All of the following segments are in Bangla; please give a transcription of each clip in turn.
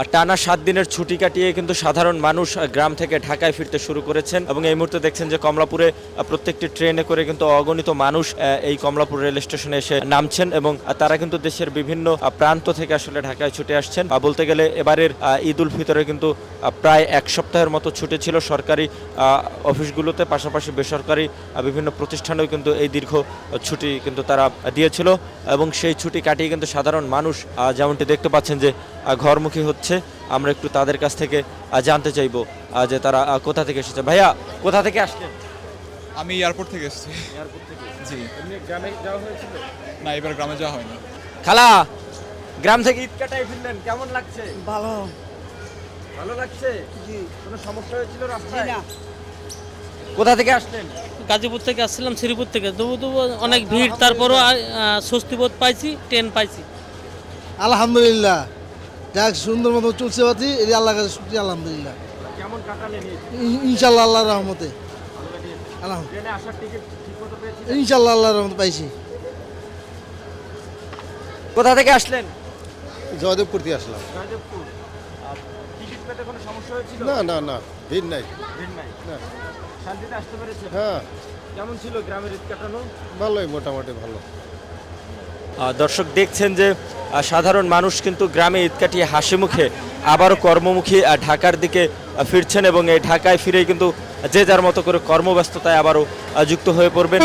আর টানা 7 দিনের ছুটি কাটিয়ে কিন্তু সাধারণ মানুষ গ্রাম থেকে ঢাকায় ফিরতে শুরু করেছেন এবং এই মুহূর্তে দেখছেন যে কমলাপুরে প্রত্যেকটি ট্রেনে করে কিন্তু অগণিত মানুষ এই কমলাপুর রেল স্টেশনে এসে নামছেন এবং তারা কিন্তু দেশের বিভিন্ন প্রান্ত থেকে আসলে ঢাকায় ছুটে আসছেন। বলতে গেলে এবারের ঈদ উল ফিতরে কিন্তু প্রায় 1 সপ্তাহের মতো ছুটি ছিল সরকারি অফিসগুলোতে, পাশাপাশি বেসরকারি বিভিন্ন প্রতিষ্ঠানেও কিন্তু এই দীর্ঘ ছুটি কিন্তু তারা দিয়েছিল এবং সেই ছুটি কাটিয়ে কিন্তু সাধারণ মানুষ যেমনটি দেখতে পাচ্ছেন যে ঘরমুখী হচ্ছে। আমরা একটু তাদের কাছ থেকে জানতে চাইবো যে তারা কোথা থেকে এসেছে। ভাইয়া, কোথা থেকে আসলেন? আমি এয়ারপোর্ট থেকে এসেছি। এয়ারপোর্ট থেকে? জি। এমনি গ্রামে যাওয়া হয়েছিল? না, এবার গ্রামে যাওয়া হয়নি। খালা, গ্রাম থেকে ঈদ কাটাই ফিরলেন, কেমন লাগছে? ভালো। ভালো লাগছে? জি। কোনো সমস্যা হয়েছিল রাস্তায়? না। কোথা থেকে আসলেন? গাজীপুর থেকে আসছিলাম, শ্রীপুর থেকে। তবু অনেক ভিড়, তারপরও স্বস্তি বোধ পাইছি, ট্রেন পাইছি। আলহামদুলিল্লাহ, যাক সুন্দর মতো চলছে পাচ্ছি, এই আল্লাহ কাছে শুকরিয়া আলহামদুলিল্লাহ। কেমন কাটালেন ঈদ? ইনশাল্লাহ আল্লাহর রহমতে আলহামদুলিল্লাহ, ট্রেনে আসার টিকিট ঠিকমতো পেয়েছিলেন? ইনশাল্লাহ আল্লাহর রহমতে পাইছি। কোথা থেকে আসলেন? জয়দেবপুর দিয়ে আসলাম। জয়দেবপুর। টিকিট পেতে কোনো সমস্যা হয়েছিল? না না না, ভিড় নাই। ভিড় নাই? না। শান্তিতে আসতে পেরেছেন? হ্যাঁ, কেমন ছিল গ্রামের ঈদ কাটানো? ভালোই, মোটামুটি ভালো। দর্শক দেখছেন যে সাধারণ মানুষ কিন্তু গ্রামে ঈদ কাটিয়ে হাসি মুখে আবারও কর্মমুখী ঢাকার দিকে ফিরছেন এবং এই ঢাকায় ফিরেই কিন্তু যে যার মতো করে কর্মব্যস্ততায় আবারও যুক্ত হয়ে পড়বেন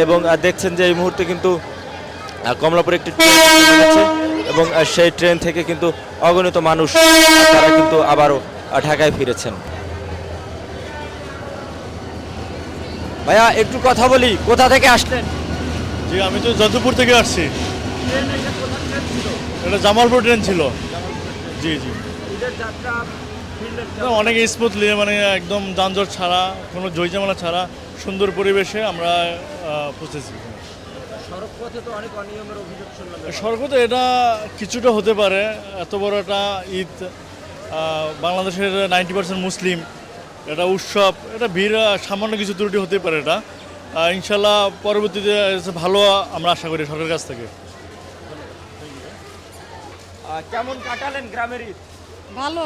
এবং দেখছেন যে এই মুহূর্তে কিন্তু কমলাপুরে একটি ট্রেন আছে এবং সেই ট্রেন থেকে কিন্তু অগণিত মানুষ তারা কিন্তু আবারও ঢাকায় ফিরেছেন। ভাইয়া, একটু কথা বলি, কোথা থেকে আসলেন? জি, আমি তো যদুপুর থেকে আসছি। এটা জামালপুর ট্রেন ছিল। জি জি, না, অনেক স্মুথলি, মানে একদম যানজট ছাড়া, কোনো জয়জামেলা ছাড়া সুন্দর পরিবেশে আমরা পৌঁছেছি। সড়কপথে তো অনেক অনিয়মের অভিযোগ শুনলাম। সড়কপথে এটা কিছুটা হতে পারে, এত বড় একটা ঈদ, বাংলাদেশের 90% মুসলিম, এটা উৎসব, এটা ভিড়, সামান্য কিছু ত্রুটি হতে পারে। এটা ইনশাল্লাহ পরবর্তীতে ভালো আমরা আশা করি সরকারের কাছ থেকে। কেমন কাটালেন গ্রামের ঈদ? ভালো।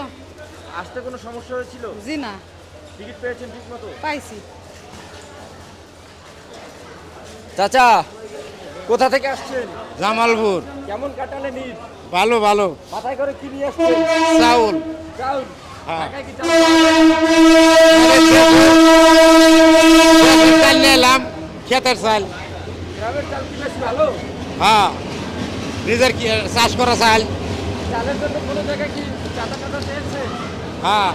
আসতে কোনো সমস্যা হয়েছিল? জি না, টিকিট পেয়েছেন ঠিক মতো? পাইছি। চাচা, কোথা থেকে আসছেন? জামালপুর। কেমন কাটালেন ঈদ? ভালো ভালো। মাথায় করে কি নিয়ে আসছেন? চাউল। চাউল? হ্যাঁ। ঢাকায় কি চাউল? এলাম ক্ষেতের চাল। গ্রামের চাল কি বেশ ভালো? হ্যাঁ, নিজের চাষ করা চাল। চালের জন্য কোনো জায়গায় কি চাঁদা টাদা পেয়েছে? হ্যাঁ।